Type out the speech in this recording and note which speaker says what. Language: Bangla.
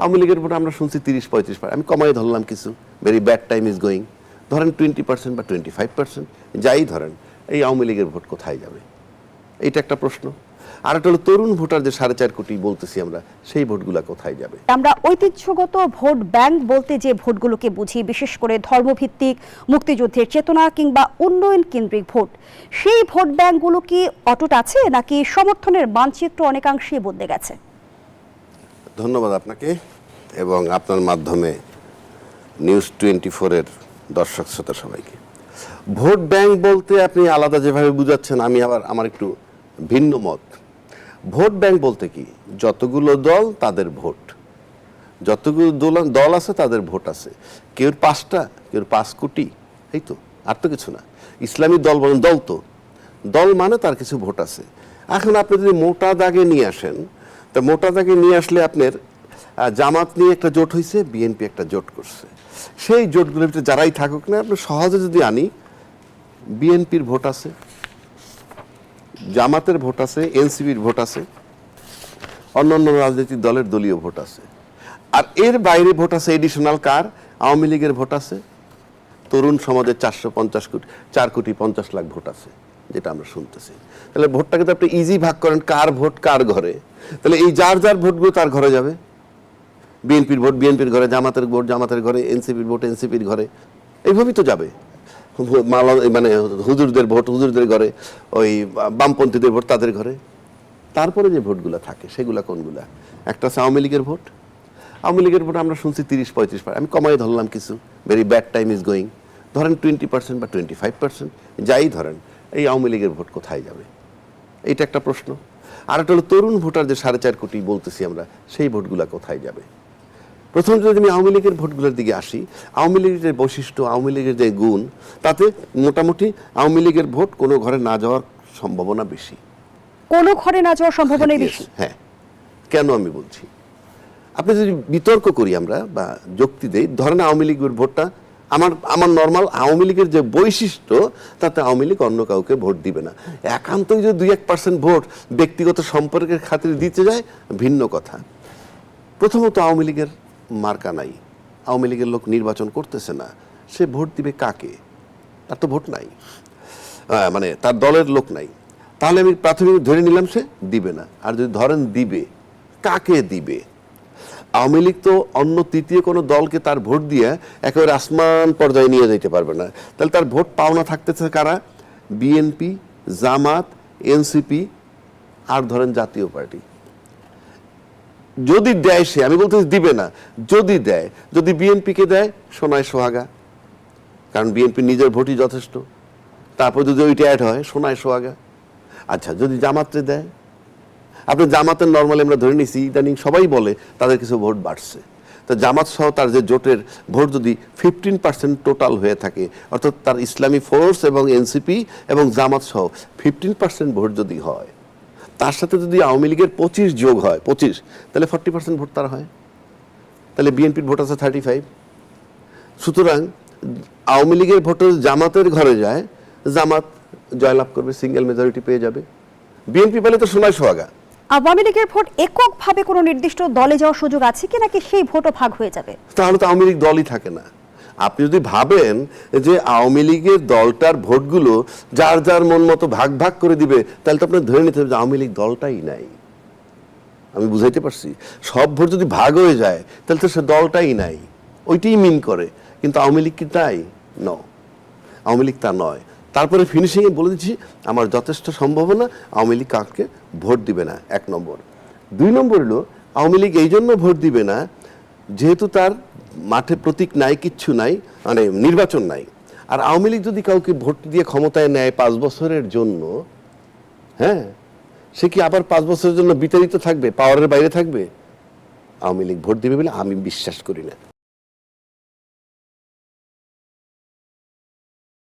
Speaker 1: আওয়ামী লীগের ভোট আমরা শুনছি 30-35%, আমি কমাই ধরলাম কিছু, very bad time is going, ধরেন 20% বা 25%, যাই ধরেন, এই আওয়ামী লীগের ভোট কোথায় যাবে? এইটা একটা প্রশ্ন। আর একটা হলো তরুণ ভোটার যে 4.5 কোটি বলতেছি আমরা, সেই ভোটগুলা কোথায় যাবে?
Speaker 2: আমরা ঐতিহ্যগত ভোট ব্যাংক বলতে যে ভোটগুলোকে বুঝি, বিশেষ করে ধর্মভিত্তিক, মুক্তিযুদ্ধের চেতনা কিংবা উন্নয়ন কেন্দ্রিক ভোট, সেই ভোট ব্যাংকগুলো কি অটুট আছে নাকি সমর্থনের মানচিত্র অনেকাংশেই বদলে গেছে?
Speaker 1: ধন্যবাদ আপনাকে এবং আপনার মাধ্যমে নিউজ 24-এর দর্শক শ্রোতা সবাইকে। ভোট ব্যাংক বলতে আপনি আলাদা যেভাবে বুঝাচ্ছেন, আমি আবার আমার একটু ভিন্ন মত। ভোট ব্যাংক বলতে কি, যতগুলো দল তাদের ভোট, যতগুলো দল আছে তাদের ভোট আছে, কেউ 5টা, কেউ 5 কোটি, এই তো, আর তো কিছু না। ইসলামী দল বলেন, দল তো, দল মানে তার কিছু ভোট আছে। এখন আপনি যদি মোটা দাগে নিয়ে আসেন, তা মোটা দাগে নিয়ে আসলে আপনার জামাত নিয়ে একটা জোট হয়েছে, বিএনপি একটা জোট করছে, সেই জোটগুলোর ভিতরে যারাই থাকুক না, আপনি সহজে যদি আনি, বিএনপির ভোট আছে, জামাতের ভোট আছে, এনসিপির ভোট আছে, অন্যান্য রাজনৈতিক দলের দলীয় ভোট আছে, আর এর বাইরে ভোট আছে এডিশনাল কার, আওয়ামী লীগের ভোট আছে, তরুণ সমাজের 4 কোটি 50 লাখ ভোট আছে, যেটা আমরা শুনতেছি। তাহলে ভোটটাকে তো আপনি ইজি ভাগ করেন, কার ভোট কার ঘরে, তাহলে এই যার যার ভোটগুলো তার ঘরে যাবে। বিএনপির ভোট বিএনপির ঘরে, জামাতের ভোট জামাতের ঘরে, এনসিপির ভোট এনসিপির ঘরে, এইভাবেই তো যাবে। মানে হুজুরদের ভোট হুজুরদের ঘরে, ওই বামপন্থীদের ভোট তাদের ঘরে। তারপরে যে ভোটগুলো থাকে সেগুলা কোনগুলা? একটা আছে আওয়ামী লীগের ভোট। আওয়ামী লীগের ভোট আমরা শুনছি 30-35%, আমি কমাই ধরলাম কিছু, very bad time is going, ধরেন 20% বা 25%, যাই ধরেন, এই আওয়ামী লীগের ভোট কোথায় যাবে? এইটা একটা প্রশ্ন। আর একটা হলো তরুণ ভোটার যে 4.5 কোটি বলতেছি আমরা, সেই ভোটগুলা কোথায় যাবে? প্রথম যদি আমি আওয়ামী লীগের ভোটগুলোর দিকে আসি, আওয়ামী লীগের যে বৈশিষ্ট্য, আওয়ামী লীগের যে গুণ, তাতে মোটামুটি আওয়ামী লীগের ভোট কোনো ঘরে না যাওয়ার সম্ভাবনা বেশি।
Speaker 2: কোনো ঘরে না যাওয়ার সম্ভাবনাই বেশি?
Speaker 1: হ্যাঁ। কেন আমি বলছি, আপনি যদি বিতর্ক করি আমরা বা যুক্তি দেই, ধরেন আওয়ামী লীগের ভোটটা আমার নর্মাল আওয়ামী লীগের যে বৈশিষ্ট্য, তাতে আওয়ামী লীগ অন্য কাউকে ভোট দিবে না। একান্তই যদি 2-1% ভোট ব্যক্তিগত সম্পর্কের খাতিরে দিতে যায়, ভিন্ন কথা। প্রথমত আওয়ামী লীগের মার্কা নাই, আওয়ামী লীগের লোক নির্বাচন করতেছে না, সে ভোট দিবে কাকে? তার তো ভোট নাই, মানে তার দলের লোক নাই। তাহলে আমি প্রাথমিক ধরে নিলাম সে দিবে না। আর যদি ধরেন দিবে, কাকে দিবে? আওয়ামী লীগ তো অন্য তৃতীয় কোনো দলকে তার ভোট দিয়ে একেবারে আসমান পর্যায়ে নিয়ে যেতে পারবে না। তাহলে তার ভোট পাওনা থাকতেছে কারা? বিএনপি, জামাত, এনসিপি, আর ধরেন জাতীয় পার্টি। যদি দেয় সে, আমি বলতে দিবে না, যদি দেয়, যদি বিএনপিকে দেয়, সোনায় সোহাগা, কারণ বিএনপি নিজের ভোটই যথেষ্ট। তারপর যদি ওইটা অ্যাড হয়, সোনায় সোহাগা। আচ্ছা, যদি জামাতে দেয়, আপনি জামাতের নর্মালি আমরা ধরে নিছি ইদানিং সবাই বলে তাদের কিছু ভোট বাড়ছে, তো জামাত সহ তার যে জোটের ভোট যদি 15% টোটাল হয়ে থাকে, অর্থাৎ তার ইসলামী ফোর্স এবং এনসিপি এবং জামাত সহ 15% ভোট যদি হয়, তার সাথে যদি আওয়ামী লীগের 25 যোগ হয়, 25, তাহলে 40% ভোট তার হয়। তাহলে বিএনপির ভোট আছে 35। সুতরাং আওয়ামী লীগের ভোট জামাতের ঘরে যায়, জামাত জয়লাভ করবে, সিঙ্গেল মেজরিটি পেয়ে যাবে। বিএনপি পেলে তো সোনায় সোহাগা।
Speaker 2: আওয়ামী লীগের ভোট এককভাবে কোনো নির্দিষ্ট দলে যাওয়ার সুযোগ আছে কি, নাকি সেই ভোটও ভাগ হয়ে যাবে?
Speaker 1: তাহলে তো আওয়ামী লীগ দলই থাকে না। আপনি যদি ভাবেন যে আওয়ামী লীগের দলটার ভোটগুলো যার যার মন মতো ভাগ ভাগ করে দিবে, তাহলে তো আপনার ধরে নিতে হবে যে আওয়ামী লীগ দলটাই নাই। আমি বুঝাইতে পারছি? সব ভোট যদি ভাগ হয়ে যায়, তাহলে তো সে দলটাই নাই, ওইটাই মিন করে। কিন্তু আওয়ামী লীগ কি তাই? ন, আওয়ামী লীগ তা নয়। তারপরে ফিনিশিংয়ে বলে দিচ্ছি, আমার যথেষ্ট সম্ভাবনা আওয়ামী লীগ কাউকে ভোট দিবে না, 1 নম্বর। 2 নম্বর হলো, আওয়ামী লীগ এই জন্য ভোট দিবে না, যেহেতু তার মাঠে প্রতীক নাই, কিচ্ছু নাই, মানে নির্বাচন নাই। আর আওয়ামী লীগ যদি কাউকে ভোট দিয়ে ক্ষমতায় নেয় 5 বছরের জন্য, হ্যাঁ, সে কি আবার 5 বছরের জন্য বিতাড়িত থাকবে, পাওয়ারের বাইরে থাকবে? আওয়ামী লীগ ভোট দিবে বলে আমি বিশ্বাস করি না।